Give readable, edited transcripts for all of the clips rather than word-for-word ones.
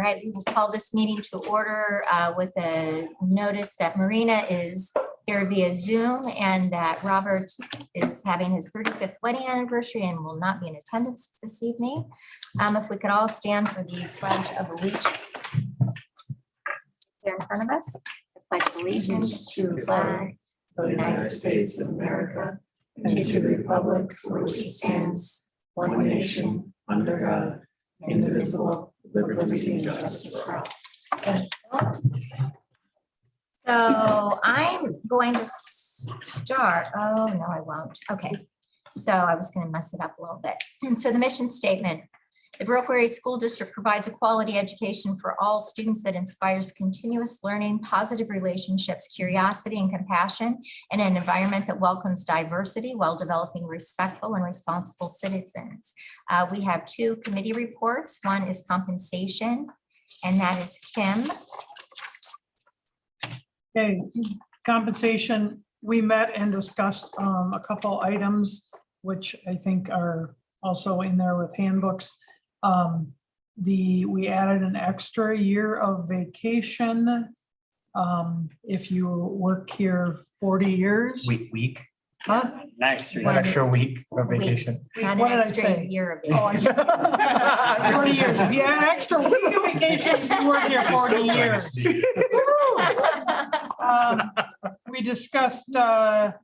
Right, we will call this meeting to order with a notice that Marina is here via Zoom and that Robert is having his 35th wedding anniversary and will not be in attendance this evening. If we could all stand for the Pledge of Allegiance. Here in front of us, the Pledge of Allegiance to the flag of the United States of America and to the republic for which it stands, one nation, under God, indivisible, with liberty and justice for all. So I'm going to start. Oh, no, I won't. Okay. So I was going to mess it up a little bit. And so the mission statement, the Viroqua School District provides a quality education for all students that inspires continuous learning, positive relationships, curiosity, and compassion, and an environment that welcomes diversity while developing respectful and responsible citizens. We have two committee reports. One is compensation, and that is Kim. Okay, compensation, we met and discussed a couple items, which I think are also in there with handbooks. We added an extra year of vacation. If you work here 40 years. Week. Huh? One extra week of vacation. Not What an did I extra say? year of it. Oh, I said 40 years. If you add an extra week of vacation, you work here 40 years. We discussed a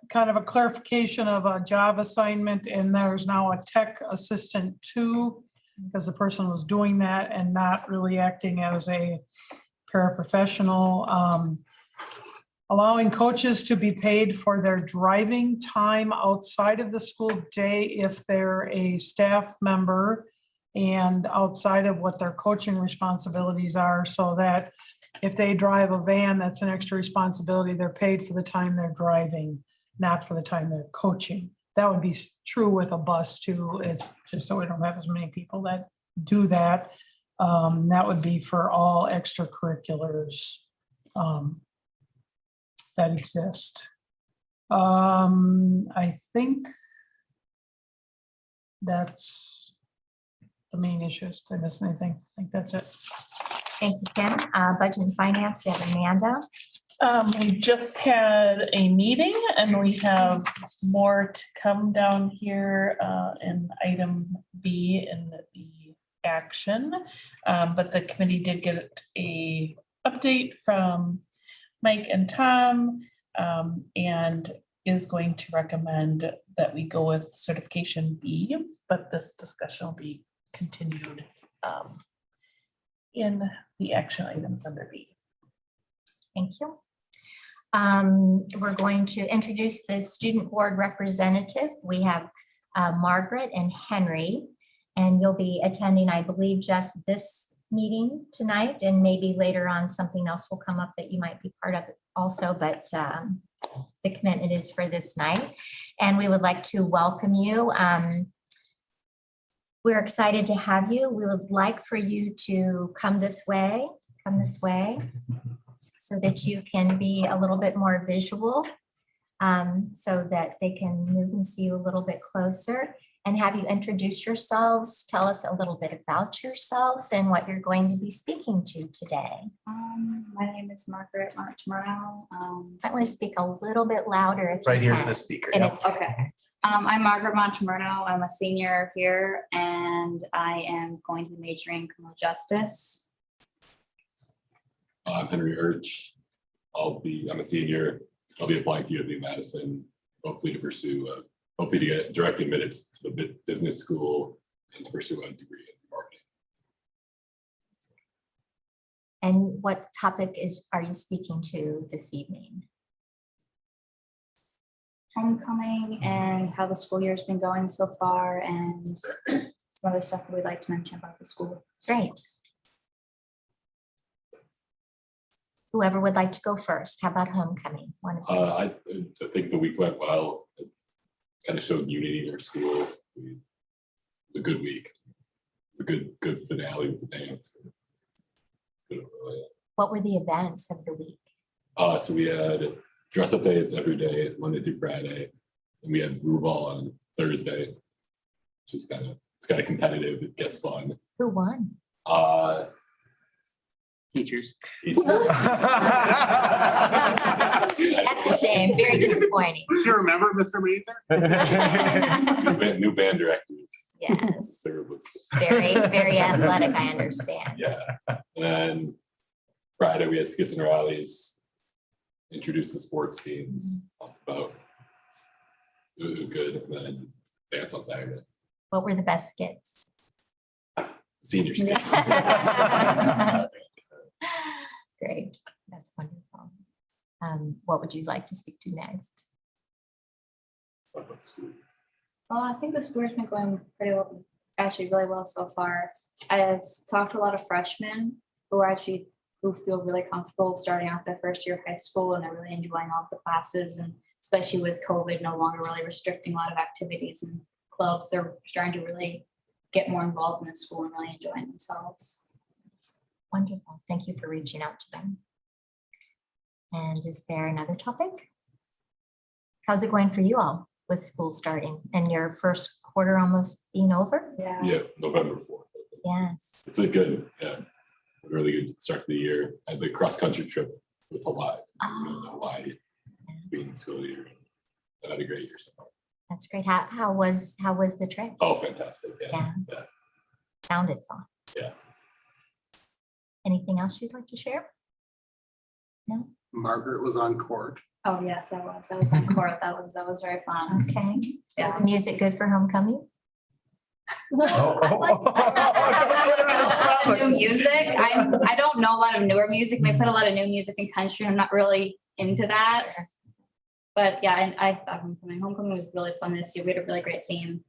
kind of a clarification of a job assignment, and there's now a tech assistant too, because the person was doing that and not really acting as a paraprofessional. Allowing coaches to be paid for their driving time outside of the school day if they're a staff member and outside of what their coaching responsibilities are, so that if they drive a van, that's an extra responsibility. They're paid for the time they're driving, not for the time they're coaching. That would be true with a bus too. It's just so we don't have as many people that do that. That would be for all extracurriculars that exist. I think that's the main issues. Did I miss anything? I think that's it. Thank you, Kim. Budget and Finance, we have Amanda. We just had a meeting and we have more to come down here in item B in the action. But the committee did get a update from Mike and Tom and is going to recommend that we go with certification B, but this discussion will be continued in the action items under B. Thank you. We're going to introduce the student board representative. We have Margaret and Henry, and you'll be attending, I believe, just this meeting tonight, and maybe later on something else will come up that you might be part of also, but the commitment is for this night. And we would like to welcome you. We're excited to have you. We would like for you to come this way, so that you can be a little bit more visual, so that they can move and see you a little bit closer, and have you introduce yourselves. Tell us a little bit about yourselves and what you're going to be speaking to today. My name is Margaret Martimorano. I want to speak a little bit louder if Right you here's can. the speaker. And Yep. it's Okay. I'm Margaret Montemurno. I'm a senior here and I am going to be majoring in criminal justice. I'm Henry Urch. I'm a senior. I'll be applying to UW Madison, hopefully to get direct admittance to the business school and to pursue a degree in marketing. And what topic are you speaking to this evening? Homecoming and how the school year has been going so far and some other stuff that we'd like to mention about the school. Great. Whoever would like to go first. How about homecoming? One of you. I think the week went well. It kind of showed unity in our school. It was a good week. A good finale with the dance. What were the events of the week? So we had dress up days every day, Monday through Friday, and we had Vrubal on Thursday, which is kind of It's kind of competitive. It gets fun. Who won? Teachers. That's a shame. Very disappointing. Do you remember Mr. Mather? New band directors. Yes, Sarah was, very, very athletic, I understand. yeah. And then Friday, we had skits and rallies, introduced the sports teams, talked about. It was good. And then dance on Saturday. What were the best skits? Senior skits. Great, that's wonderful. What would you like to speak to next? Talk about school. Well, I think the school's been going pretty well, actually really well so far. I've talked to a lot of freshmen who feel really comfortable starting out their first year of high school, and they're really enjoying all of the classes, and especially with COVID no longer really restricting a lot of activities and clubs, they're starting to really get more involved in the school and really enjoying themselves. Wonderful, thank you for reaching out to them. And is there another topic? How's it going for you all with school starting and your first quarter almost being over? Yeah, November 4th. Yes. It's been good. Yeah. Really good start to the year. I had the cross country trip with Hawaii. Hawaii being the school year. And had a great year so far. That's great. How was the trip? Oh, fantastic. Yeah. Yeah. Sounded fun. Yeah. Anything else you'd like to share? No? Margaret was on court. Oh, yes, I was on court. That was very fun. Okay. Is Yeah. the music good for homecoming? New music. I don't know a lot of newer music. They put a lot of new music in country. I'm not really into that. But yeah, and I thought homecoming was really fun this year. We had a really great theme.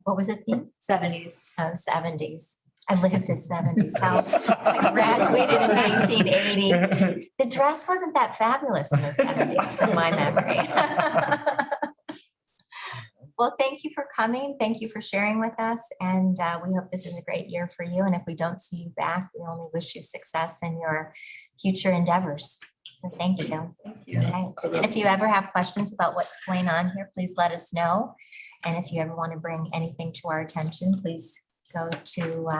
What was the theme? 70s. Oh, 70s. I lived the 70s. How I graduated in 1980. The dress wasn't that fabulous in the 70s from my memory. Well, thank you for coming. Thank you for sharing with us. And we hope this is a great year for you. And if we don't see you back, we only wish you success in your future endeavors. So thank you. Thank you. Right. And if you ever have questions about what's going on here, please let us know. And if you ever want to bring anything to our attention, please go to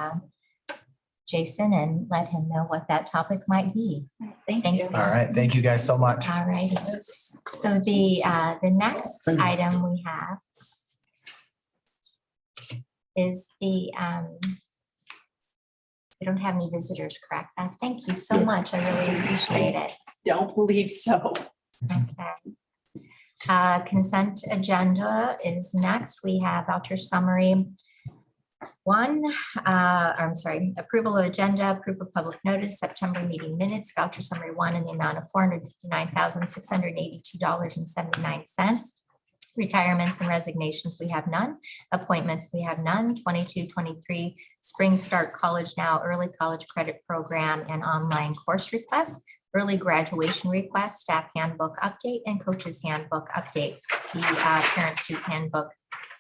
Jason and let him know what that topic might be. Thank Thank you. you. All right, thank you guys so much. All right. So the next item we have is the, we don't have any visitors, correct? Thank you so much. I really appreciate it. Don't believe so. Okay. Consent agenda is next. We have voucher summary 1, I'm sorry, approval of agenda, proof of public notice, September meeting minutes, voucher summary 1 in the amount of $459,682.79. Retirements and resignations, we have none. Appointments, we have none. 22-23 Spring Start College Now Early College Credit Program and online course requests. Early graduation request, staff handbook update, and coaches handbook update. The parent student handbook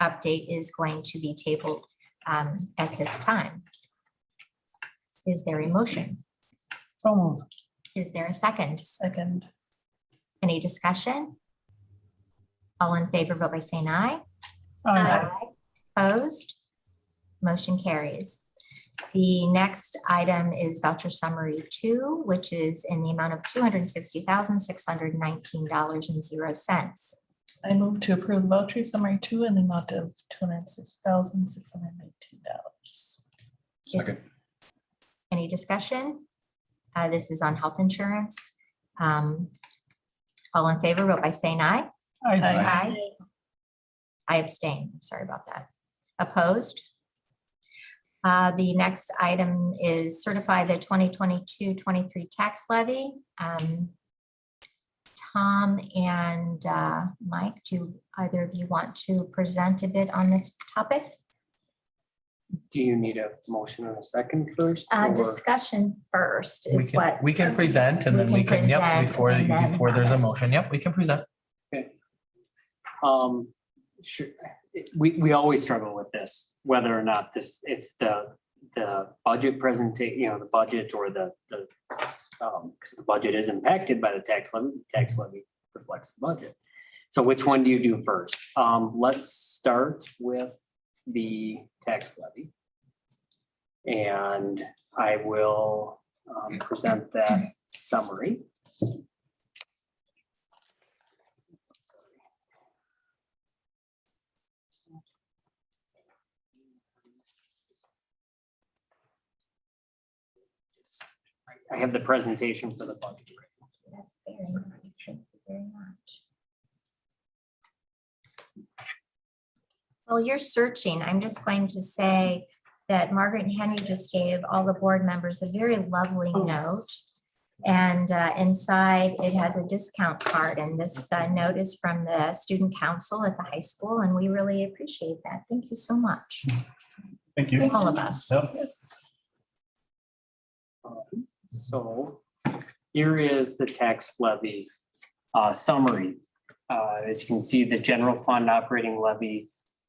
update is going to be tabled at this time. Is there a motion? So moved. Is there a second? Second. Any discussion? All in favor, vote by saying aye. Opposed? Motion carries. The next item is voucher summary 2, which is in the amount of $260,619.00. I move to approve voucher summary 2 in the amount of $206,619. Second. Any discussion? This is on health insurance. All in favor, vote by saying aye. Aye. I abstain. Sorry about that. Opposed? The next item is certify the 2022-23 tax levy. Tom and Mike, do either of you want to present a bit on this topic? Do you need a motion and a second first? or- Discussion first is what. We can present and then we can, yep, present and then before there's a have it. motion, yep, we can present. Sure. We always struggle with this, whether or not it's the budget presentation, the budget or because the budget is impacted by the tax levy. The tax levy reflects the budget. So which one do you do first? Let's start with the tax levy. And I will present that summary. I have the presentation for the budget. That's very nice. Thank you very much. While you're searching, I'm just going to say that Margaret and Henry just gave all the board members a very lovely note. And inside it has a discount card, and this note is from the student council at the high school, and we really appreciate that. Thank you so much. Thank you. All of us. Yep. So here is the tax levy summary. As you can see, the general fund operating levy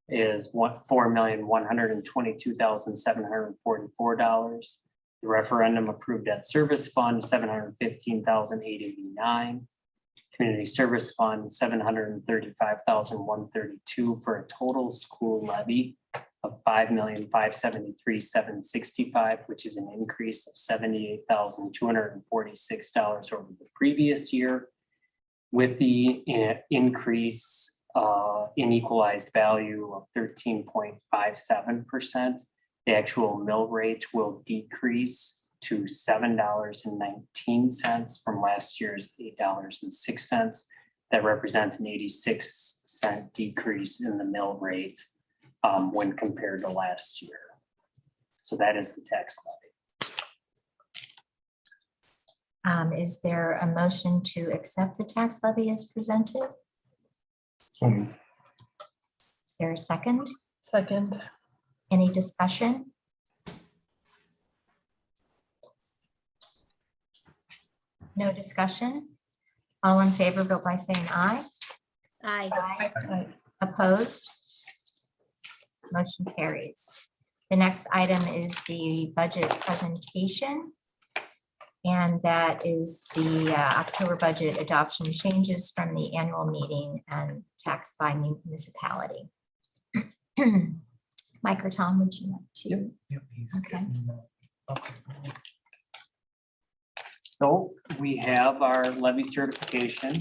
is $4,122,744. The referendum approved debt service fund, $715,889. Community service fund, $735,132 for a total school levy of $5,573,765, which is an increase of $78,246 over the previous year. With the increase in equalized value of 13.57%, the actual mill rate will decrease to $7.19 from last year's $8.06. That represents an 86-cent decrease in the mill rate when compared to last year. So that is the tax levy. Is there a motion to accept the tax levy as presented? Is there a second? Second. Any discussion? No discussion? All in favor, vote by saying aye. Aye. Opposed? Motion carries. The next item is the budget presentation. And that is the October budget adoption changes from the annual meeting and tax by municipality. Mike or Tom, would you like to? Okay. So we have our levy certification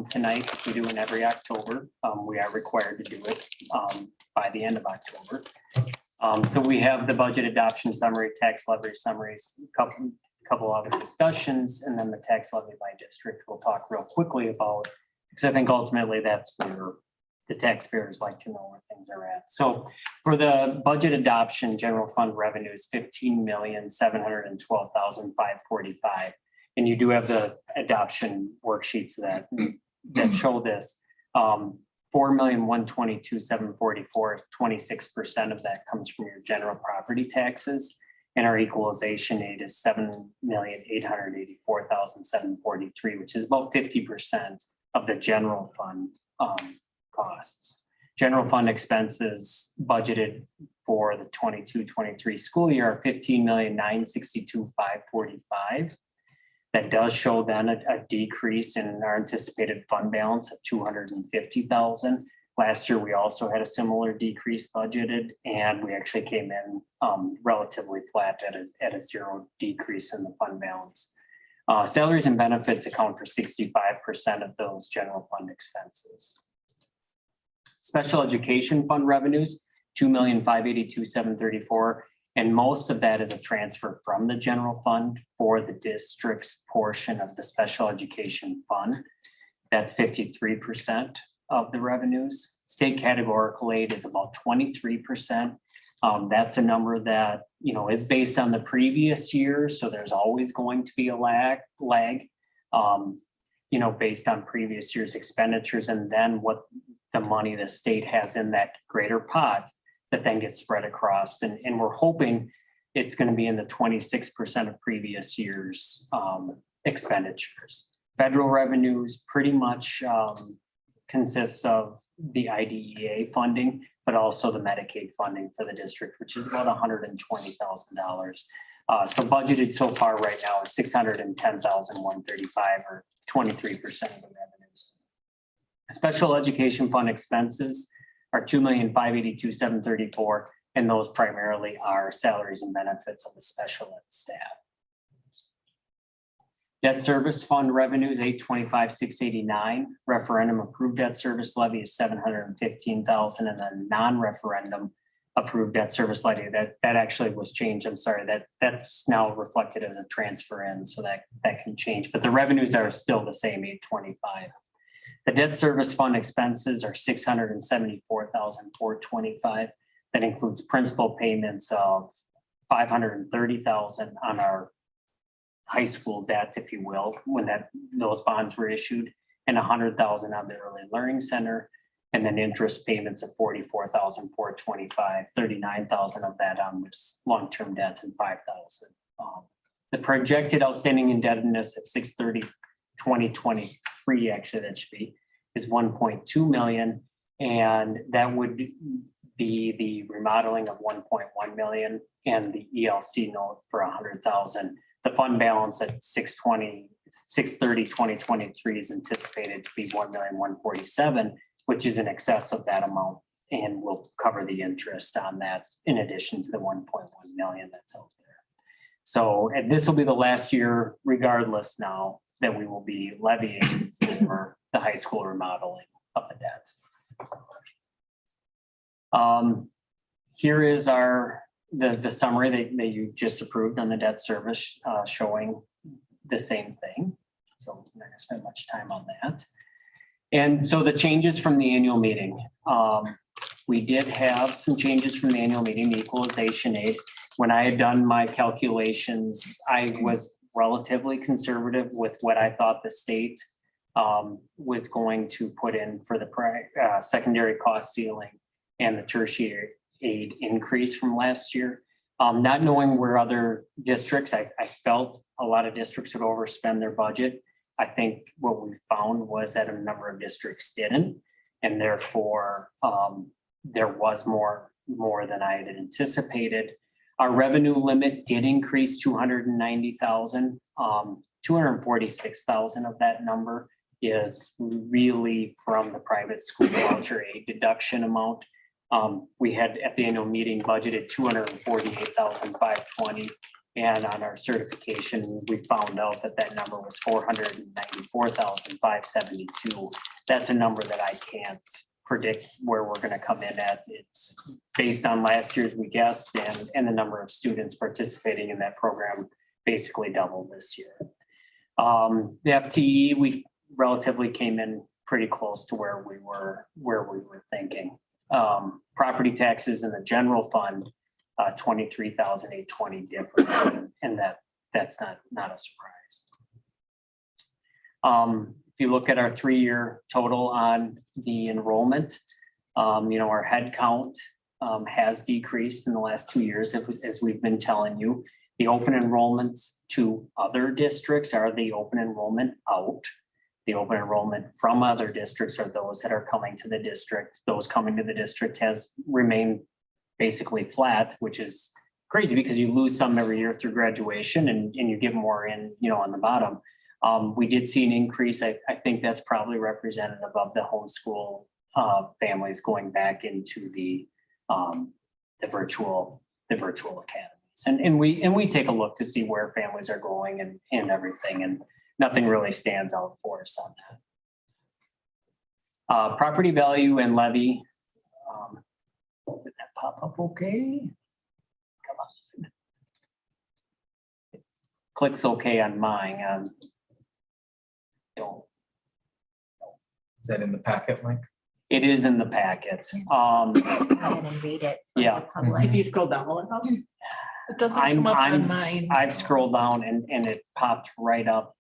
tonight, as we do in every October. We are required to do it by the end of October. So we have the budget adoption summary, tax levy summaries, couple other discussions, and then the tax levy by district we'll talk real quickly about, because I think ultimately that's where the taxpayers like to know where things are at. So for the budget adoption, general fund revenues, $15,712,545. And you do have the adoption worksheets that show this. $4,122,744, 26% of that comes from your general property taxes. And our equalization aid is $7,884,743, which is about 50% of the general fund costs. General fund expenses budgeted for the 22-23 school year are $15,962,545. That does show then a decrease in our anticipated fund balance of $250,000. Last year, we also had a similar decrease budgeted, and we actually came in relatively flat at a zero decrease in the fund balance. Salaries and benefits account for 65% of those general fund expenses. Special education fund revenues, $2,582,734, and most of that is a transfer from the general fund for the district's portion of the special education fund. That's 53% of the revenues. State categorical aid is about 23%. That's a number that, is based on the previous year. So there's always going to be a lag, based on previous year's expenditures, and then what the money the state has in that greater pot that then gets spread across. And we're hoping it's going to be in the 26% of previous year's expenditures. Federal revenues pretty much consists of the IDEA funding, but also the Medicaid funding for the district, which is about $120,000. So budgeted so far right now is $610,135, or 23% of the revenues. Special education fund expenses are 2,582,734, and those primarily are salaries and benefits of the special ed staff. Debt service fund revenues, 825,689. Referendum approved debt service levy is 715,000, and then non-referendum approved debt service levy, that actually was changed. I'm sorry, that's now reflected as a transfer in, so that can change, but the revenues are still the same, 825. The debt service fund expenses are 674,425. That includes principal payments of 530,000 on our high school debt, if you will, when those bonds were issued, and 100,000 on the early learning center, and then interest payments of 44,425, 39,000 of that on this long-term debt, and 5,000. The projected outstanding indebtedness at 6/30/2023, actually that should be, is 1.2 million, and that would be the remodeling of 1.1 million and the ELC note for 100,000. The fund balance at 6/30/2023 is anticipated to be 1,147,000, which is in excess of that amount, and will cover the interest on that in addition to the 1.1 million that's out there. So, and this will be the last year, regardless now, that we will be levying for the high school remodeling of the debt. Here is the summary that you just approved on the debt service, showing the same thing. So I'm not gonna spend much time on that. And so the changes from the annual meeting. We did have some changes from the annual meeting, the equalization aid. When I had done my calculations, I was relatively conservative with what I thought the state was going to put in for the secondary cost ceiling and the tertiary aid increase from last year. Not knowing where other districts, I felt a lot of districts would overspend their budget. I think what we found was that a number of districts didn't, and therefore there was more than I had anticipated. Our revenue limit did increase 290,000. 246,000 of that number is really from the private school voucher aid deduction amount. We had at the annual meeting budgeted 248,520. And on our certification, we found out that number was 494,572. That's a number that I can't predict where we're going to come in at. It's based on last year's, we guessed, and the number of students participating in that program basically doubled this year. The FTE, we relatively came in pretty close to where we were thinking. Property taxes in the general fund, 23,820 different, and that's not a surprise. If you look at our 3-year total on the enrollment, our head count has decreased in the last 2 years, as we've been telling you. The open enrollments to other districts are the open enrollment out. The open enrollment from other districts are those that are coming to the district. Those coming to the district has remained basically flat, which is crazy because you lose some every year through graduation and you get more in, on the bottom. We did see an increase. I think that's probably representative of the homeschool families going back into the virtual academies. And we take a look to see where families are going and everything, and nothing really stands out for us on that. Property value and levy. Did that pop up okay? Come on. Clicks okay on mine. Don't. Is that in the packet, Mike? It is in the packet. Let's go ahead and read it. For Yeah. the public. If you scroll down a little, it doesn't I'm, come up on I'm, mine. I've scrolled down and it popped right up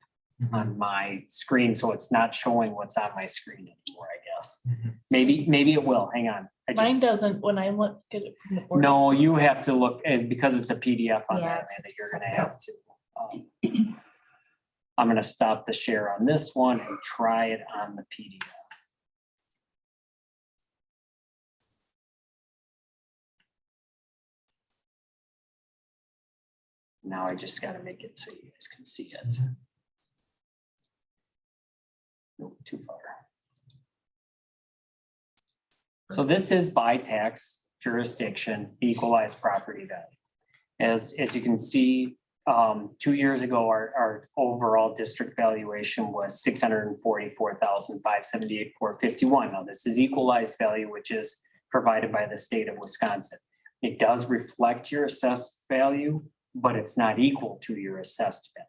on my screen, so it's not showing what's on my screen anymore, I guess. Maybe it will. Hang on. Mine doesn't when I look at it from the board. No, you have to look, and because it's a PDF on Yeah, that, it's Amanda, you're gonna have to. I'm gonna stop the share on this one and try it on the PDF. Now I just gotta make it so you guys can see it. Nope, too far. So this is by tax jurisdiction, equalized property value. As you can see, 2 years ago, our overall district valuation was 644,578,451. Now, this is equalized value, which is provided by the state of Wisconsin. It does reflect your assessed value, but it's not equal to your assessed value.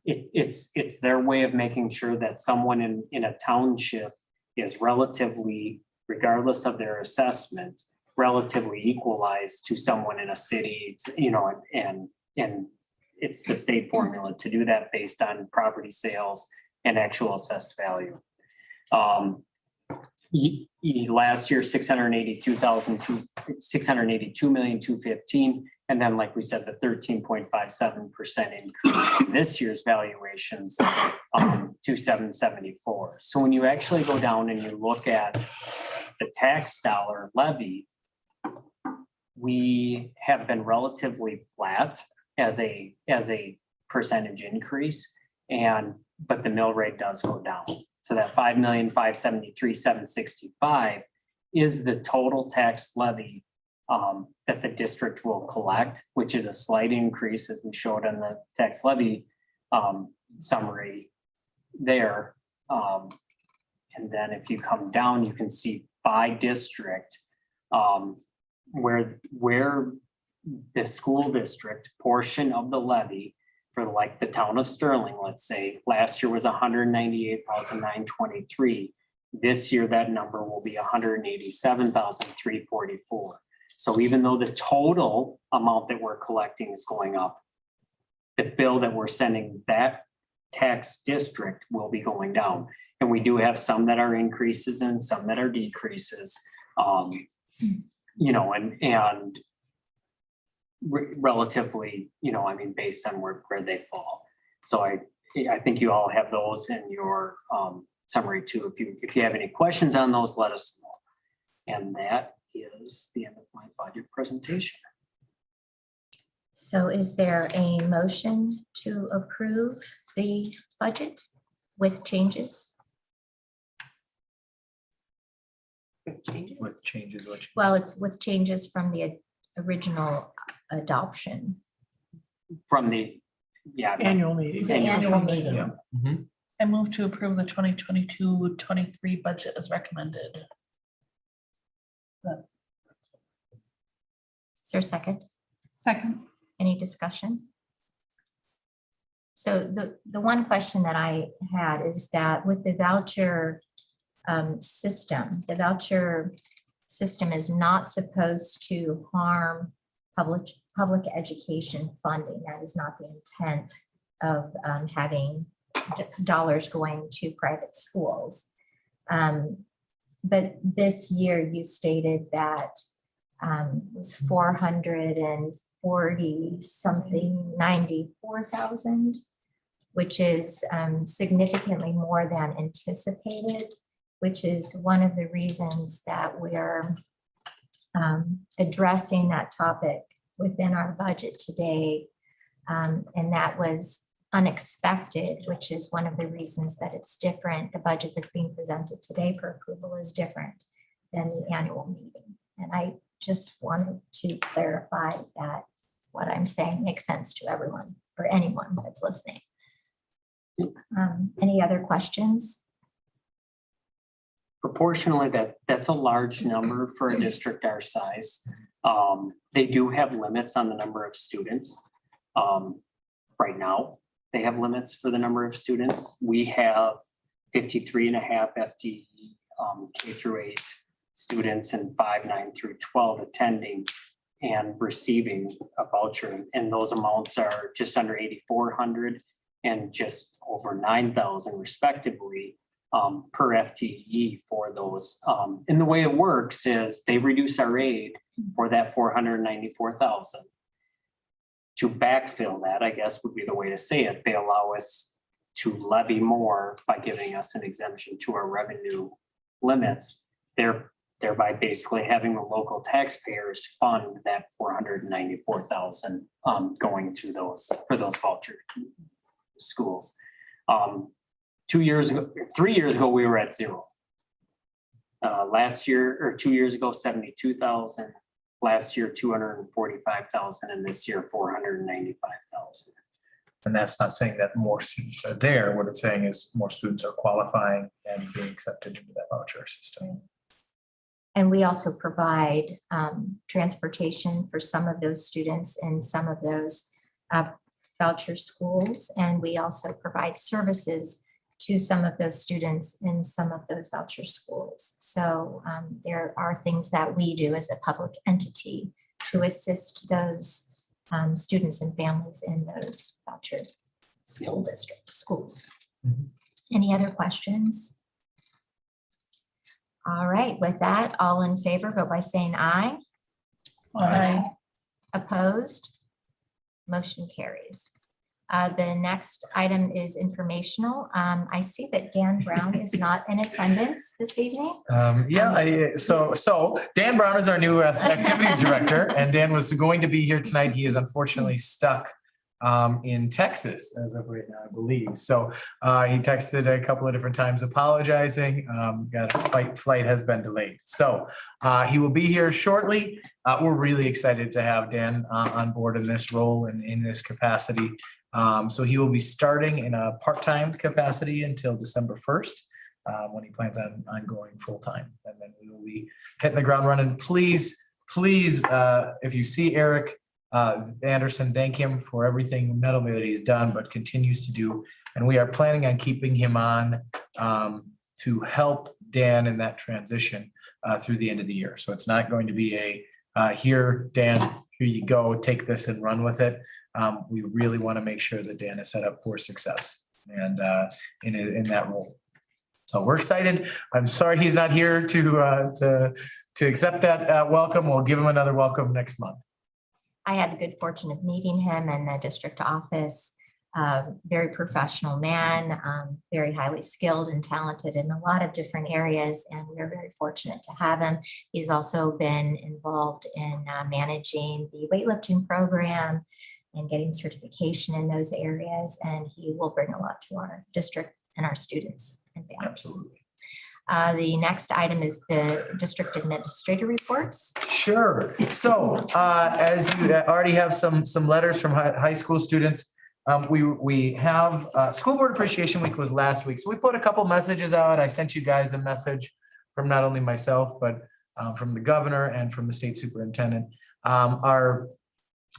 It's their way of making sure that someone in a township is relatively, regardless of their assessment, relatively equalized to someone in a city, and it's the state formula to do that based on property sales and actual assessed value. Last year, 682,215,215, and then like we said, the 13.57% increase in this year's valuations to 774. So when you actually go down and you look at the tax dollar levy, we have been relatively flat as a percentage increase, but the mill rate does go down. So that 5,573,765 is the total tax levy that the district will collect, which is a slight increase, as we showed on the tax levy summary there. And then if you come down, you can see by district where the school district portion of the levy for like the town of Sterling, let's say, last year was 198,923. This year, that number will be 187,344. So even though the total amount that we're collecting is going up, the bill that we're sending that tax district will be going down. And we do have some that are increases and some that are decreases. And relatively, based on where they fall. So I think you all have those in your summary too. If you have any questions on those, let us know. And that is the end of my budget presentation. So is there a motion to approve the budget with changes? With changes, which. Well, it's with changes from the original adoption. From the, Annual meeting. The annual meeting. Yeah. Mhm. I move to approve the 2022-23 budget as recommended. Is there a second? Second. Any discussion? So the one question that I had is that with the voucher system, the voucher system is not supposed to harm public education funding. That is not the intent of having dollars going to private schools. But this year you stated that it was 440 something, 94,000, which is significantly more than anticipated, which is one of the reasons that we are addressing that topic within our budget today. And that was unexpected, which is one of the reasons that it's different. The budget that's being presented today for approval is different than the annual meeting. And I just wanted to clarify that what I'm saying makes sense to everyone, for anyone that's listening. Any other questions? proportionally, that's a large number for a district our size. They do have limits on the number of students. Right now, they have limits for the number of students. We have 53.5 FTE K through 8 students and 5, 9 through 12 attending and receiving a voucher. And those amounts are just under 8,400 and just over 9,000 respectively per FTE for those. And the way it works is they reduce our aid for that 494,000. To backfill that, I guess would be the way to say it. They allow us to levy more by giving us an exemption to our revenue limits. They're thereby basically having the local taxpayers fund that 494,000 going to those for those voucher schools. 2 years ago, 3 years ago, we were at zero. Last year or 2 years ago, 72,000. Last year, 245,000, and this year, 495,000. And that's not saying that more students are there. What it's saying is more students are qualifying and being accepted into that voucher system. And we also provide transportation for some of those students in some of those voucher schools. And we also provide services to some of those students in some of those voucher schools. So there are things that we do as a public entity to assist those students and families in those voucher school district schools. Mhm. Any other questions? All right, with that, all in favor, vote by saying aye. Aye. Opposed? Motion carries. The next item is informational. I see that Dan Brown is not in attendance this evening. So Dan Brown is our new activities director, and Dan was going to be here tonight. He is unfortunately stuck in Texas as of right now, I believe. So he texted a couple of different times apologizing. Got a flight has been delayed. So he will be here shortly. We're really excited to have Dan on board in this role and in this capacity. So he will be starting in a part-time capacity until December 1st, when he plans on going full-time. And then we will be hitting the ground running. Please, if you see Eric Anderson, thank him for everything not only that he's done, but continues to do. And we are planning on keeping him on to help Dan in that transition through the end of the year. So it's not going to be here, Dan, here you go, take this and run with it. We really want to make sure that Dan is set up for success and in that role. So we're excited. I'm sorry he's not here to accept that welcome. We'll give him another welcome next month. I had the good fortune of meeting him in the district office. Very professional man, very highly skilled and talented in a lot of different areas, and we're very fortunate to have him. He's also been involved in managing the weightlifting program and getting certification in those areas, and he will bring a lot to our district and our students and families. Absolutely. The next item is the district administrator reports. Sure. So as you already have some letters from high school students, we have School Board Appreciation Week was last week. So we put a couple messages out. I sent you guys a message from not only myself, but from the governor and from the state superintendent. Our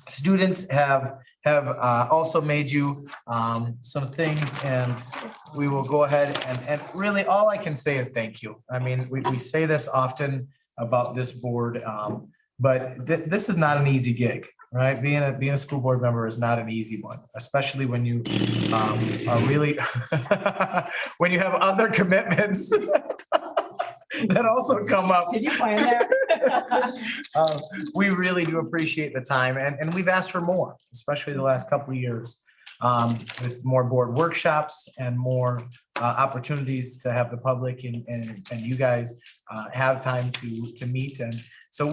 students have also made you some things, and we will go ahead and really all I can say is thank you. I mean, we say this often about this board, but this is not an easy gig, right? Being a school board member is not an easy one, especially when you are really when you have other commitments that also come up. Did you plan that? We really do appreciate the time, and we've asked for more, especially the last couple of years, with more board workshops and more opportunities to have the public and you guys have time to meet. And so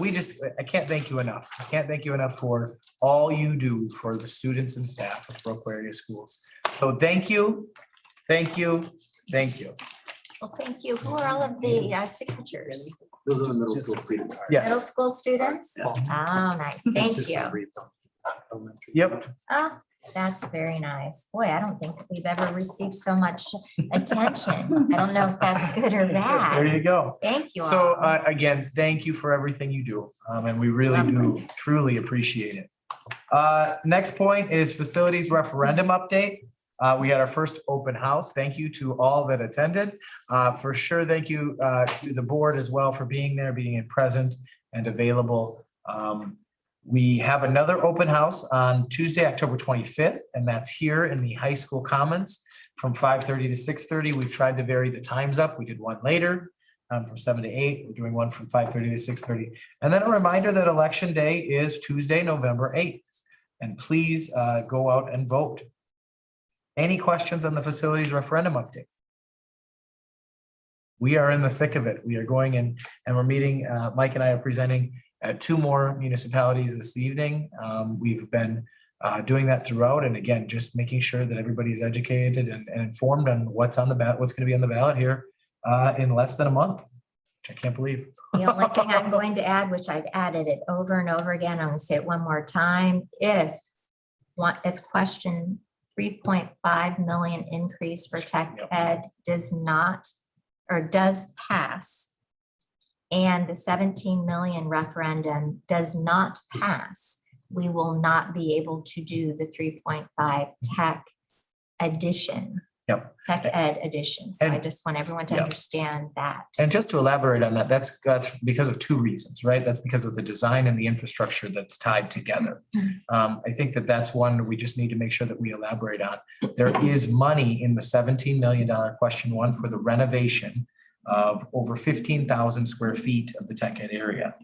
I can't thank you enough. I can't thank you enough for all you do for the students and staff of Viroqua area schools. So thank you, thank you, thank you. Well, thank you. Who are all of the signatures? Those are the middle school students. Middle Yes. school students? Yeah. Oh, nice. Thank you. Yep. Oh, that's very nice. Boy, I don't think we've ever received so much attention. I don't know if that's good or There bad. you go. Thank you So all. again, thank you for everything you do. And we really do truly appreciate it. Next point is facilities referendum update. We had our first open house. Thank you to all that attended. For sure, thank you to the board as well for being there, being present and available. We have another open house on Tuesday, October 25th, and that's here in the high school commons from 5:30 to 6:30. We've tried to vary the times up. We did one later from 7 to 8. We're doing one from 5:30 to 6:30. And then a reminder that election day is Tuesday, November 8th. And please go out and vote. Any questions on the facilities referendum update? We are in the thick of it. We are going in and we're meeting, Mike and I are presenting at 2 more municipalities this evening. We've been doing that throughout. And again, just making sure that everybody is educated and informed on what's on the ballot, what's going to be on the ballot here in less than a month. which I can't believe. The only thing I'm going to add, which I've added it over and over again, I'm gonna say it one more time. If question 3.5 million increase for tech Yep. ed does not, or does pass, and the 17 million referendum does not pass, we will not be able to do the 3.5 tech addition. Yep. Tech ed addition. So I And- just want everyone to Yep. understand that. And just to elaborate on that, that's because of two reasons, right? That's because of the design and the infrastructure that's tied together. I think that's one we just need to make sure that we elaborate on. There is money in the $17 million question one for the renovation of over 15,000 square feet of the tech ed area.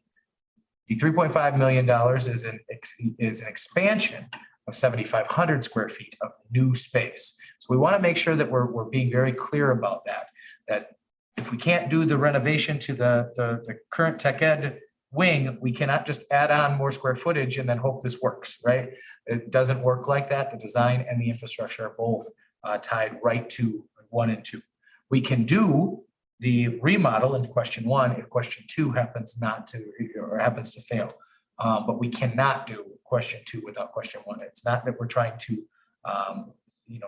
The $3.5 million is an expansion of 7,500 square feet of new space. So we want to make sure that we're being very clear about that if we can't do the renovation to the current tech ed wing, we cannot just add on more square footage and then hope this works, right? It doesn't work like that. The design and the infrastructure are both tied right to 1 and 2. We can do the remodel in question 1 if question 2 happens to fail. But we cannot do question 2 without question 1. It's not that we're trying to,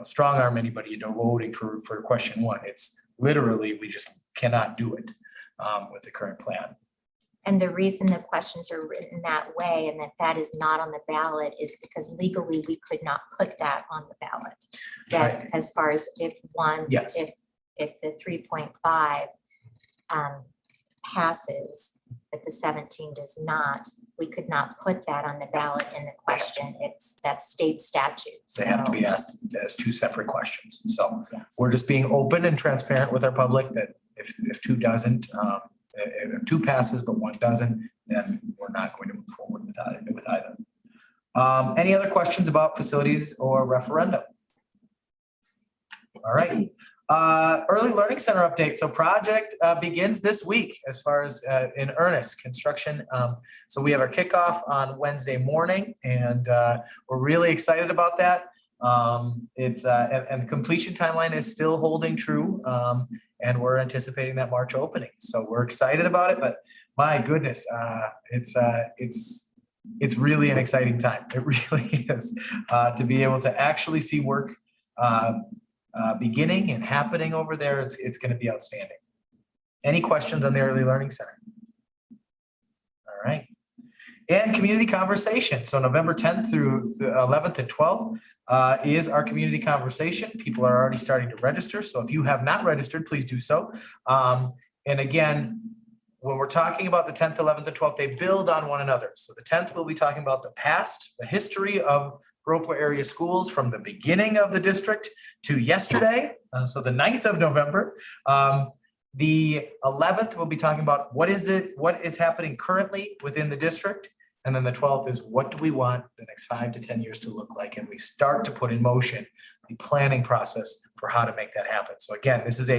strong arm anybody into voting for question 1. It's literally, we just cannot do it with the current plan. And the reason the questions are written that way and that is not on the ballot is because legally we could not put that on the ballot. That Right. as far as if Yes. if the 3.5 passes, but the 17 does not, we could not put that on the ballot in the question. It's that state statute. They have to be So, asked as 2 separate questions. So yes. we're just being open and transparent with our public that if 2 doesn't, if 2 passes but 1 doesn't, then we're not going to move forward with either. Any other questions about facilities or referendum? All right. Early Learning Center update. So project begins this week as far as in earnest construction. So we have our kickoff on Wednesday morning and we're really excited about that. And the completion timeline is still holding true. And we're anticipating that March opening. So we're excited about it, but my goodness, it's really an exciting time. It really is to be able to actually see work beginning and happening over there. It's going to be outstanding. Any questions on the Early Learning Center? All right. And community conversation. So November 10th through the 11th and 12th is our community conversation. People are already starting to register. So if you have not registered, please do so. And again, when we're talking about the 10th, 11th, and 12th, they build on one another. So the 10th, we'll be talking about the past, the history of Viroqua area schools from the beginning of the district to yesterday. So the 9th of November. The 11th, we'll be talking about what is happening currently within the district. And then the 12th is what do we want the next 5 to 10 years to look like? And we start to put in motion the planning process for how to make that happen. So again, this is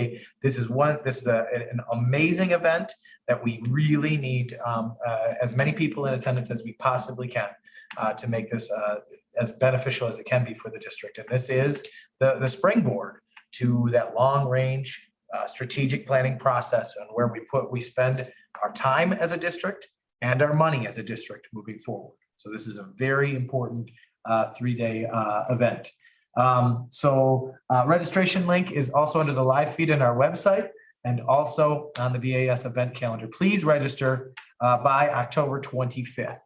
an amazing event that we really need as many people in attendance as we possibly can to make this as beneficial as it can be for the district. And this is the springboard to that long range strategic planning process and where we spend our time as a district and our money as a district moving forward. So this is a very important 3-day event. So registration link is also under the live feed in our website and also on the VAS event calendar. Please register by October 25th.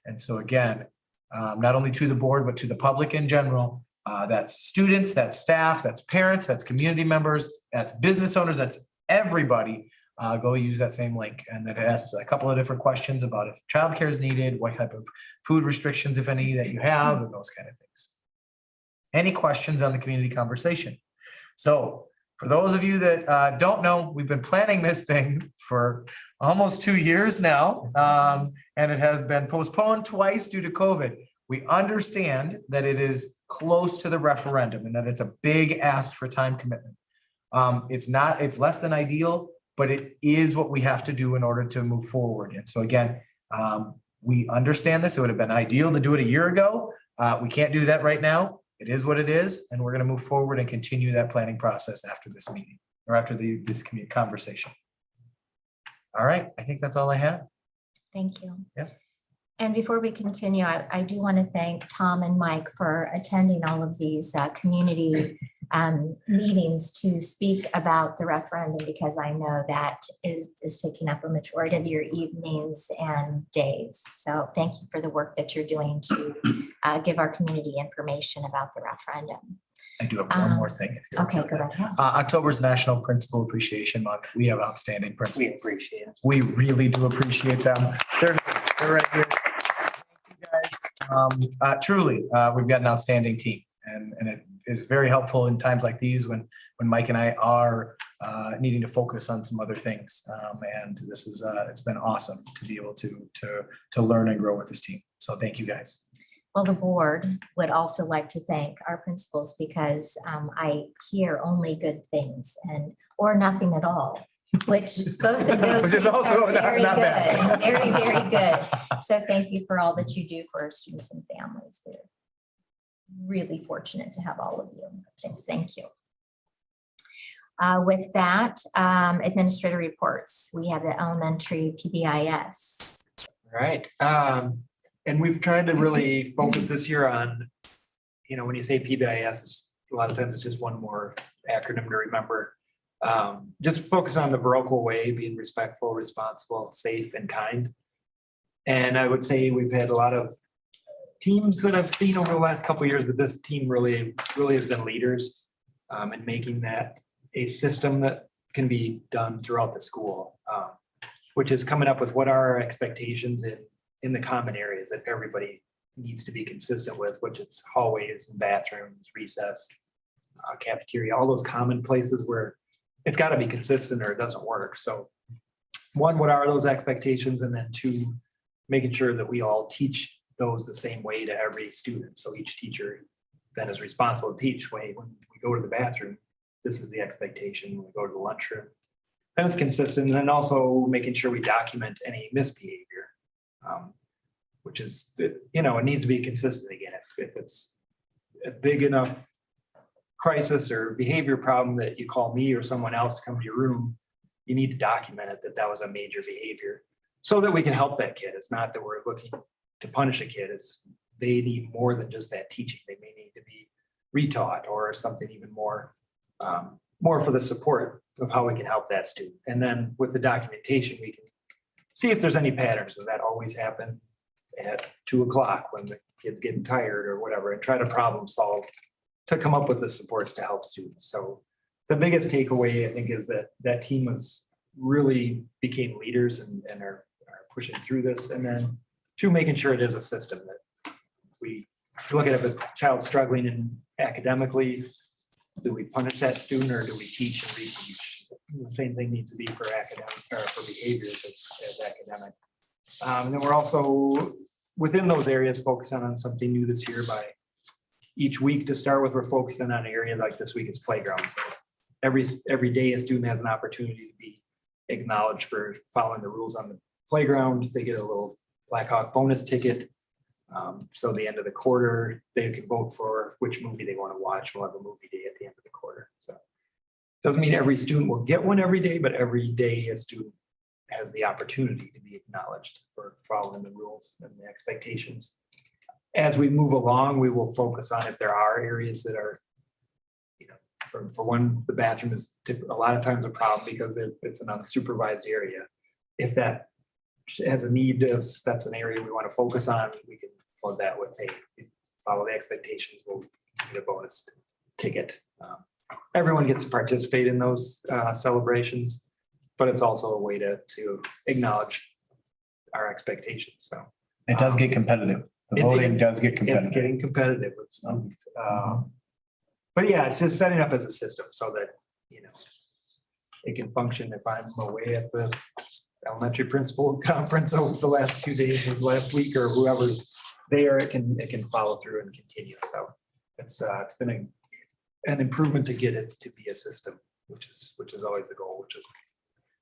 And so again, not only to the board, but to the public in general, that's students, that's staff, that's parents, that's community members, that's business owners, that's everybody. Go use that same link. And that asks a couple of different questions about if childcare is needed, what type of food restrictions, if any, that you have, and those kind of things. Any questions on the community conversation? So for those of you that don't know, we've been planning this thing for almost 2 years now, and it has been postponed twice due to COVID. We understand that it is close to the referendum and that it's a big ask for time commitment. It's less than ideal, but it is what we have to do in order to move forward. And so again, we understand this. It would have been ideal to do it a year ago. We can't do that right now. It is what it is, and we're going to move forward and continue that planning process after this meeting or after this conversation. All right, I think that's all I had. Thank you. Yeah. And before we continue, I do want to thank Tom and Mike for attending all of these community meetings to speak about the referendum, because I know that is taking up a majority of your evenings and days. So thank you for the work that you're doing to give our community information about the referendum. I do have one more thing. if you're Okay, with go that. ahead. October's National Principal Appreciation Month. We have outstanding We principals. appreciate it. We really do appreciate them. They're right here. Thank you guys. Truly, we've got an outstanding team, and it is very helpful in times like these when Mike and I are needing to focus on some other things. And this is it's been awesome to be able to learn and grow with this team. So thank you guys. Well, the board would also like to thank our principals, because I hear only good things or nothing at all, which both of those Which is things also are not very good, bad. very, very good. So thank you for all that you do for our students and families. We're really fortunate to have all of you. So thank you. With that, administrator reports. We have the elementary PBIS. Right. And we've tried to really focus this year on, when you say PBIS, a lot of times it's just one more acronym to remember. Just focus on the Viroqua way, being respectful, responsible, safe, and kind. And I would say we've had a lot of teams that I've seen over the last couple of years, but this team really has been leaders in making that a system that can be done throughout the school, which is coming up with what are our expectations in the common areas that everybody needs to be consistent with, which is hallways and bathrooms, recess, cafeteria, all those common places where it's got to be consistent or it doesn't work. So one, what are those expectations? And then two, making sure that we all teach those the same way to every student. So each teacher then is responsible to teach. When we go to the bathroom, this is the expectation. When we go to the lunchroom, then it's consistent. And then also making sure we document any misbehavior. Which is, it needs to be consistent again. If it's a big enough crisis or behavior problem that you call me or someone else to come to your room, you need to document it that was a major behavior so that we can help that kid. It's not that we're looking to punish a kid. It's they need more than just that teaching. They may need to be retaught or something even more for the support of how we can help that student. And then with the documentation, we can see if there's any patterns. Does that always happen at 2 o'clock when the kid's getting tired or whatever, and try to problem solve to come up with the supports to help students. So the biggest takeaway, I think, is that team really became leaders and are pushing through this. And then two, making sure it is a system that we look at if a child's struggling in academically, do we punish that student or do we teach and reteach? The same thing needs to be for academic or for behaviors as academic. And then we're also within those areas focusing on something new this year by each week to start with. We're focusing on an area like this week is playgrounds. So every day a student has an opportunity to be acknowledged for following the rules on the playground. They get a little Blackhawk bonus ticket. So the end of the quarter, they can vote for which movie they want to watch. We'll have a movie day at the end of the quarter. So doesn't mean every student will get one every day, but every day a student has the opportunity to be acknowledged for following the rules and the expectations. As we move along, we will focus on if there are areas that are, for one, the bathroom is a lot of times a problem because it's an unsupervised area. If that has a need, that's an area we want to focus on. We can plug that with, hey, follow the expectations, we'll get a bonus ticket. Everyone gets to participate in those celebrations, but it's also a way to acknowledge our expectations. So It does get competitive. The It- voting does get it's competitive. getting competitive with some. But yeah, it's just setting up as a system so that, it can function. If I'm away at the elementary principal conference over the last 2 days or last week or whoever's there, it can follow through and continue. So it's been an improvement to get it to be a system, which is always the goal,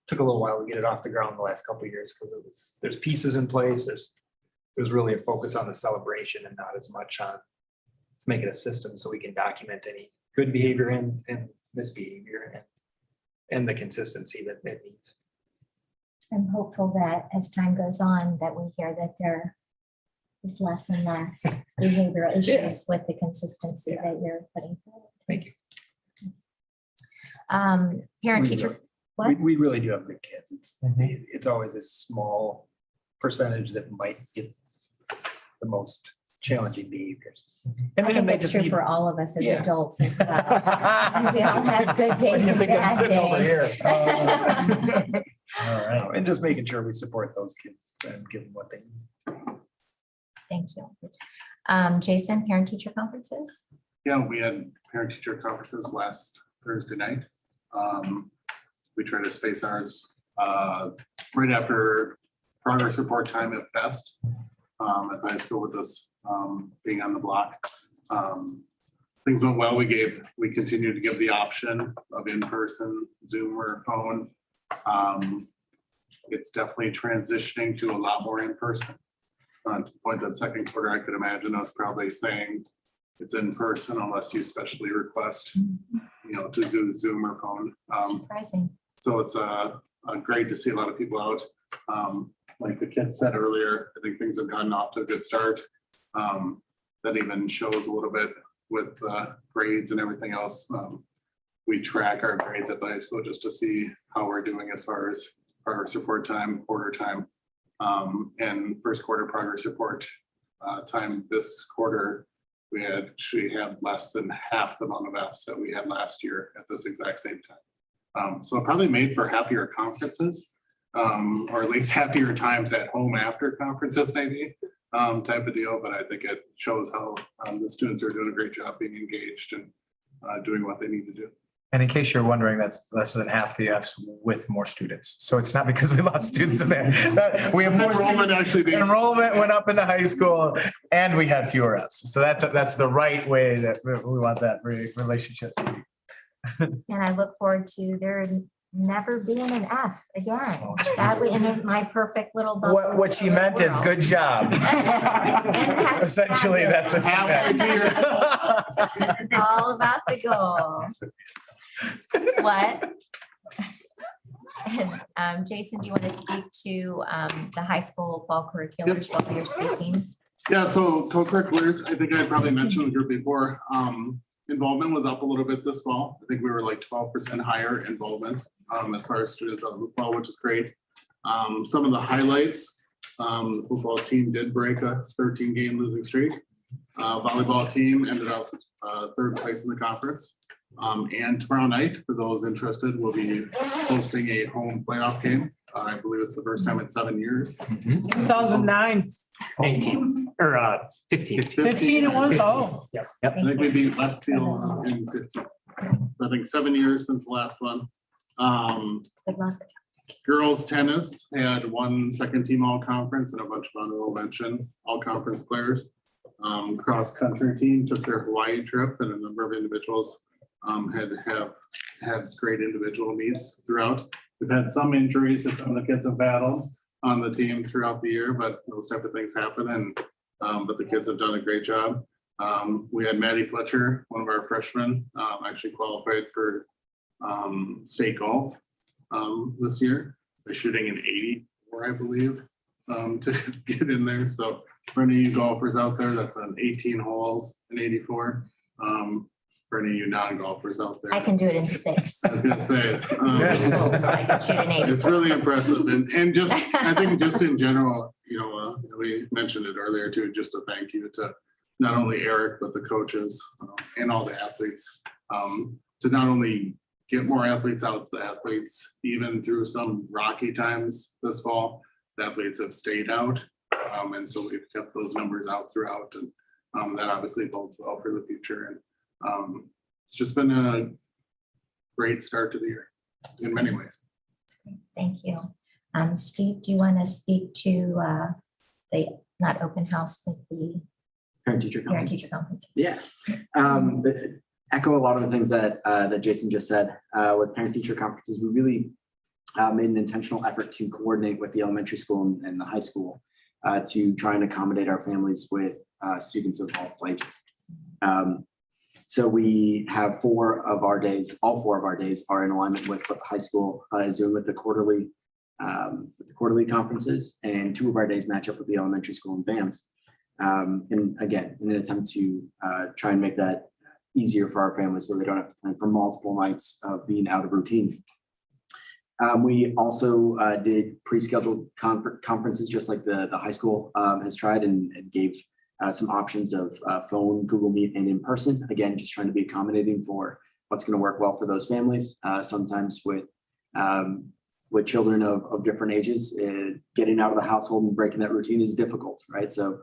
took a little while to get it off the ground the last couple of years because there's pieces in place. There's really a focus on the celebration and not as much on let's make it a system so we can document any good behavior and misbehavior and the consistency that it needs. I'm hopeful that as time goes on, that we hear that there is less and less behavioral issues with the consistency that you're putting forward. Thank you. Parent teacher, what? We really do have good kids. It's always a small percentage that might get the most challenging behaviors. And I then think they that's just true need- for all of us as Yeah. adults as well. We all have good What days do you and think I'm bad sitting over days. here? All right. And just making sure we support those kids and give them what they need. Thank you. Jason, parent teacher conferences? Yeah, we had parent teacher conferences last Thursday night. We try to space ours right after progress report time at best. At the high school with us being on the block. Things went well. We continued to give the option of in-person, Zoom or phone. It's definitely transitioning to a lot more in-person. To the point that second quarter, I could imagine us probably saying it's in person unless you specially request, to do Zoom or phone. Surprising. So it's great to see a lot of people out. Like the kid said earlier, I think things have gotten off to a good start. That even shows a little bit with grades and everything else. We track our grades at the high school just to see how we're doing as far as progress report time, quarter time. And first quarter progress report time this quarter, we actually had less than half the amount of Fs that we had last year at this exact same time. So it probably made for happier conferences, or at least happier times at home after conferences maybe, type of deal. But I think it shows how the students are doing a great job being engaged and doing what they need to do. And in case you're wondering, that's less than half the Fs with more students. So it's not because we lost students in there. We have more Enrollment students. actually being. Enrollment went up in the high school and we had fewer Fs. So that's the right way that we want that relationship to be. And I look forward to there never being an F again. That was in my perfect little bubble. What she meant is good job. that's Essentially, that's a All about the goal. What? And, Jason, do you want to speak to the high school fall curriculums while you're speaking? Yeah, so co-curriculars, I think I probably mentioned the group before. Involvement was up a little bit this fall. I think we were like 12% higher involvement as far as students on the fall, which is great. Some of the highlights, the football team did break a 13-game losing streak. Volleyball team ended up third place in the conference. And tomorrow night, for those interested, we'll be hosting a home playoff game. I believe it's the first time in 7 years. 2009, 18 or 15. 15 it was, oh. I think we beat Westfield in 15. So I think 7 years since the last one. Good luck. Girls tennis had one second team all conference and a bunch of honorable mention all conference players. Cross country team took their Hawaii trip and a number of individuals had great individual meets throughout. We've had some injuries that some of the kids have battled on the team throughout the year, but those type of things happen and but the kids have done a great job. We had Maddie Fletcher, one of our freshmen, actually qualified for state golf this year. They're shooting an 84, I believe, to get in there. So for any of you golfers out there, that's on 18 holes, an 84. For any of you non-golfers out there. I can do it in 6. I was gonna say, 6 holes, I can shoot an 80. it's really impressive and just, I think just in general, we mentioned it earlier too, just a thank you to not only Eric, but the coaches and all the athletes to not only get more athletes out to the athletes, even through some rocky times this fall, the athletes have stayed out. And so we've kept those numbers out throughout and that obviously bodes well for the future. And it's just been a great start to the year in many ways. Thank you. Steve, do you want to speak to the, not open house, but the Parent teacher parent conference. teacher conferences? Yeah. Echo a lot of the things that that Jason just said. With parent teacher conferences, we really made an intentional effort to coordinate with the elementary school and the high school to try and accommodate our families with students of all ages. So we have all 4 of our days are in alignment with what the high school is doing with the quarterly with the quarterly conferences, and 2 of our days match up with the elementary school and VAMs. And again, in an attempt to try and make that easier for our families so they don't have to plan for multiple nights of being out of routine. We also did pre-scheduled conferences, just like the high school has tried, and gave some options of phone, Google Meet, and in person. Again, just trying to be accommodating for what's going to work well for those families. Sometimes with children of different ages, getting out of the household and breaking that routine is difficult, right? So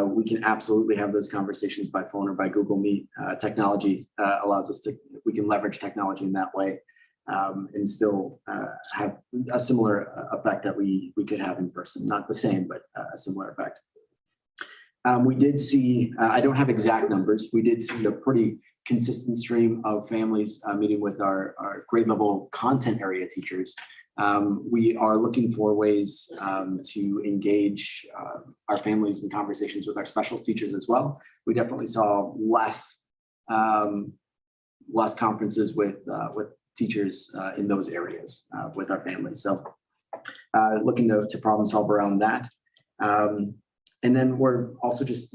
we can absolutely have those conversations by phone or by Google Meet. Technology allows us to, we can leverage technology in that way. And still have a similar effect that we could have in person. Not the same, but a similar effect. We did see, I don't have exact numbers, we did see a pretty consistent stream of families meeting with our grade level content area teachers. We are looking for ways to engage our families in conversations with our specialist teachers as well. We definitely saw less conferences with teachers in those areas with our families. So looking to problem solve around that. And then we're also just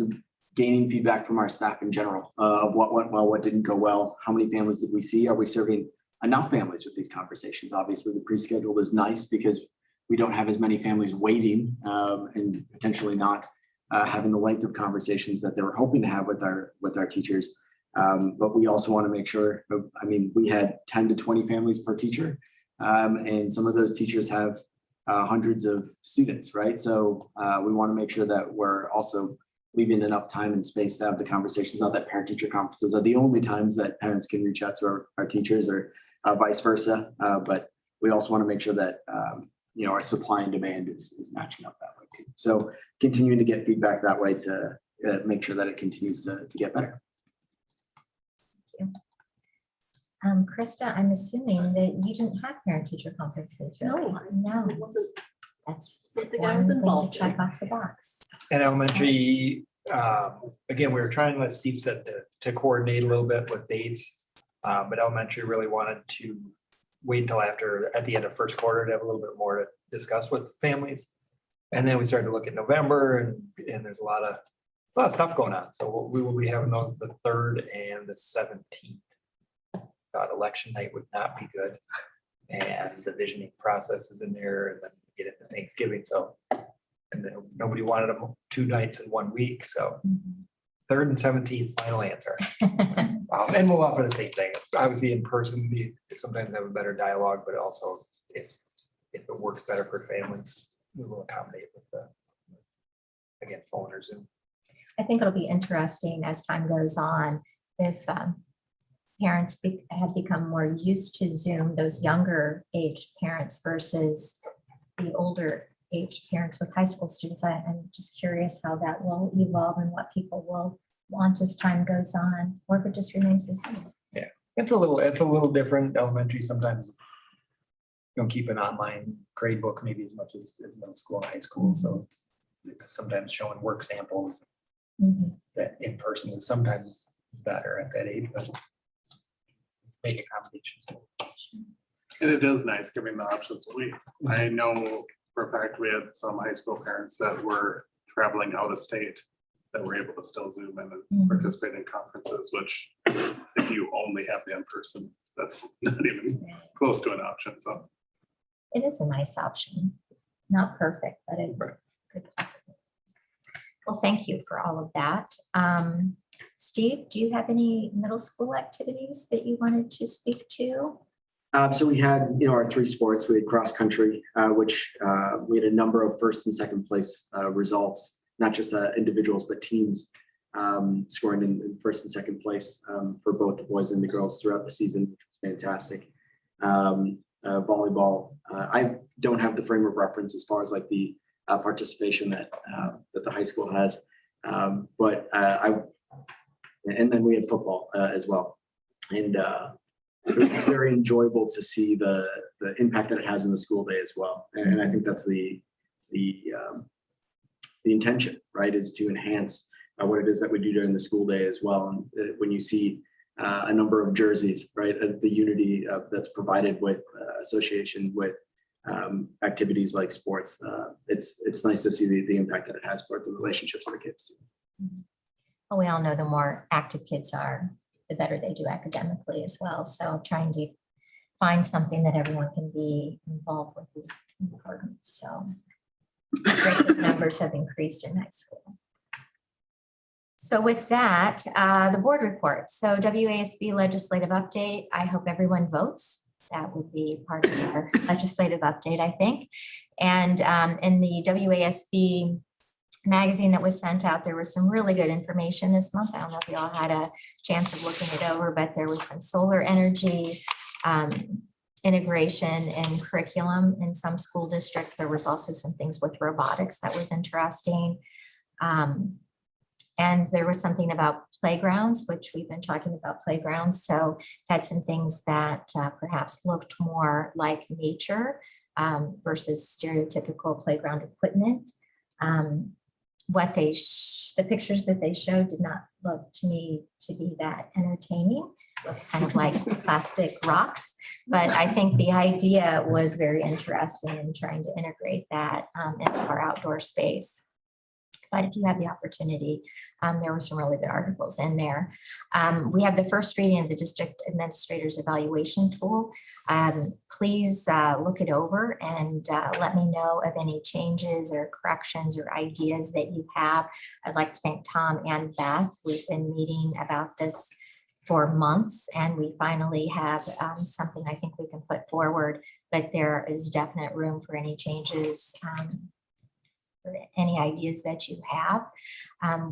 gaining feedback from our staff in general of what went well, what didn't go well, how many families did we see, are we serving enough families with these conversations? Obviously the pre-schedule is nice because we don't have as many families waiting and potentially not having the length of conversations that they were hoping to have with our teachers. But we also want to make sure, I mean, we had 10 to 20 families per teacher, and some of those teachers have hundreds of students, right? So we want to make sure that we're also leaving enough time and space to have the conversations. Not that parent-teacher conferences are the only times that parents can reach out to our teachers, or vice versa, but we also want to make sure that our supply and demand is matching up that way too. So continuing to get feedback that way to make sure that it continues to get better. Krista, I'm assuming that you didn't have parent-teacher conferences, really? No. That's Something I one was thing to involved in. check off the box. At elementary, again, we were trying, like Steve said, to coordinate a little bit with dates. But elementary really wanted to wait until at the end of first quarter to have a little bit more to discuss with families. And then we started to look at November, and there's a lot of stuff going on. So we will be having those the 3rd and the 17th. Thought election night would not be good. And the visioning process is in there, and then get into Thanksgiving. So, and then nobody wanted them 2 nights in 1 week. So 3rd and 17th, final answer. And we'll offer the same thing. Obviously in person, we sometimes have a better dialogue, but also if it works better for families, we will accommodate with again, phone or Zoom. I think it'll be interesting as time goes on if parents have become more used to Zoom, those younger aged parents versus the older aged parents with high school students. I'm just curious how that will evolve and what people will want as time goes on, or if it just remains the same. Yeah, it's a little different. Elementary sometimes don't keep an online grade book maybe as much as middle school and high school. So it's sometimes showing work samples that in person is sometimes better at that age, but make accommodations. And it is nice giving the options. I know for a fact we had some high school parents that were traveling out of state that were able to still Zoom in and participate in conferences, which if you only have the in-person, that's not even close to an option. So It is a nice option. Not perfect, but it could possibly. Well, thank you for all of that. Steve, do you have any middle school activities that you wanted to speak to? So we had, our 3 sports. We had cross country, which we had a number of first and second place results, not just individuals, but teams scoring in first and second place for both the boys and the girls throughout the season, which was fantastic. Volleyball, I don't have the frame of reference as far as like the participation that the high school has, but and then we had football as well. And it's very enjoyable to see the impact that it has in the school day as well. And I think that's the intention, right, is to enhance what it is that we do during the school day as well. And when you see a number of jerseys, right, the unity that's provided with association with activities like sports. It's nice to see the impact that it has for the relationships of the kids. Well, we all know the more active kids are, the better they do academically as well. So trying to find something that everyone can be involved with is important. So great that the numbers have increased in high school. So with that, the board report. So WASB legislative update. I hope everyone votes. That would be part of our legislative update, I think. And in the WASB magazine that was sent out, there was some really good information this month. I don't know if you all had a chance of looking it over, but there was some solar energy integration and curriculum in some school districts. There was also some things with robotics that was interesting. And there was something about playgrounds, which we've been talking about playgrounds. So had some things that perhaps looked more like nature versus stereotypical playground equipment. The pictures that they showed did not look to me to be that entertaining, kind of like plastic rocks. But I think the idea was very interesting in trying to integrate that into our outdoor space. But if you have the opportunity, there were some really good articles in there. We have the first reading of the district administrator's evaluation tool. Please look it over and let me know of any changes or corrections or ideas that you have. I'd like to thank Tom and Beth. We've been meeting about this for months, and we finally have something I think we can put forward, but there is definite room for any changes. Any ideas that you have.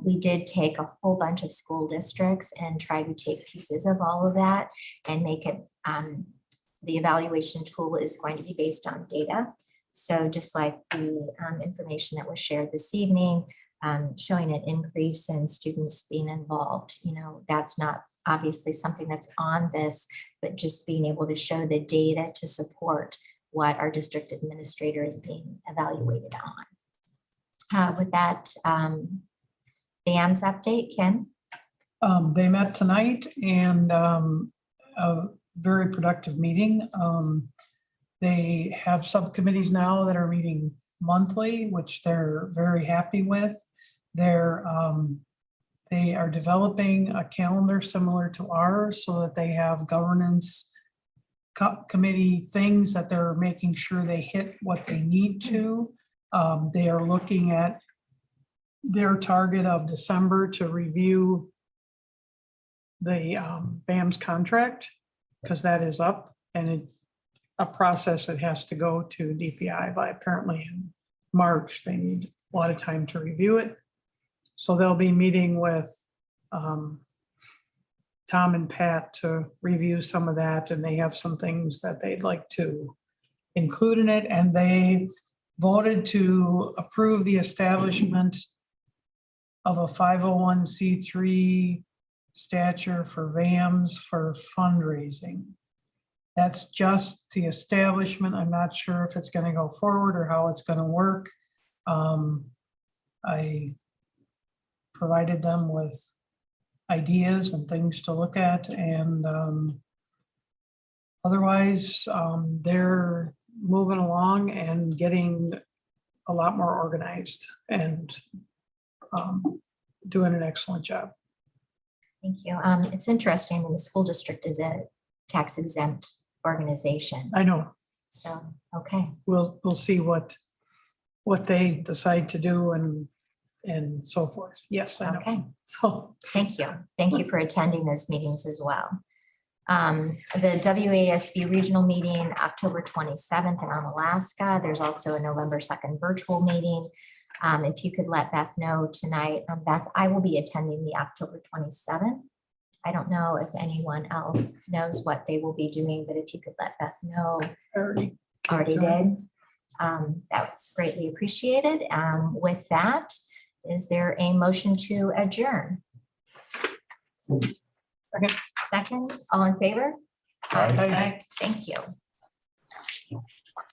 We did take a whole bunch of school districts and try to take pieces of all of that and make it, the evaluation tool is going to be based on data. So just like the information that was shared this evening, showing an increase in students being involved, that's not obviously something that's on this, but just being able to show the data to support what our district administrator is being evaluated on. With that, VAM's update, Ken? They met tonight and a very productive meeting. They have subcommittees now that are meeting monthly, which they're very happy with. They are developing a calendar similar to ours so that they have governance committee things that they're making sure they hit what they need to. They are looking at their target of December to review the BAM's contract, because that is up and a process that has to go to DPI by apparently in March. They need a lot of time to review it. So they'll be meeting with Tom and Pat to review some of that, and they have some things that they'd like to include in it, and they voted to approve the establishment of a 501c3 stature for VAMs for fundraising. That's just the establishment. I'm not sure if it's going to go forward or how it's going to work. I provided them with ideas and things to look at, and otherwise they're moving along and getting a lot more organized and doing an excellent job. Thank you. It's interesting, the school district is a tax exempt organization. I know. So, okay. We'll see what they decide to do and so forth. Yes, I know. Okay. So Thank you. Thank you for attending those meetings as well. The WASB regional meeting, October 27th in Alaska. There's also a November 2nd virtual meeting. If you could let Beth know tonight, Beth, I will be attending the October 27th. I don't know if anyone else knows what they will be doing, but if you could let Beth know. already Did. That's greatly appreciated. With that, is there a motion to adjourn? Second, all in favor? Aye. Thank you.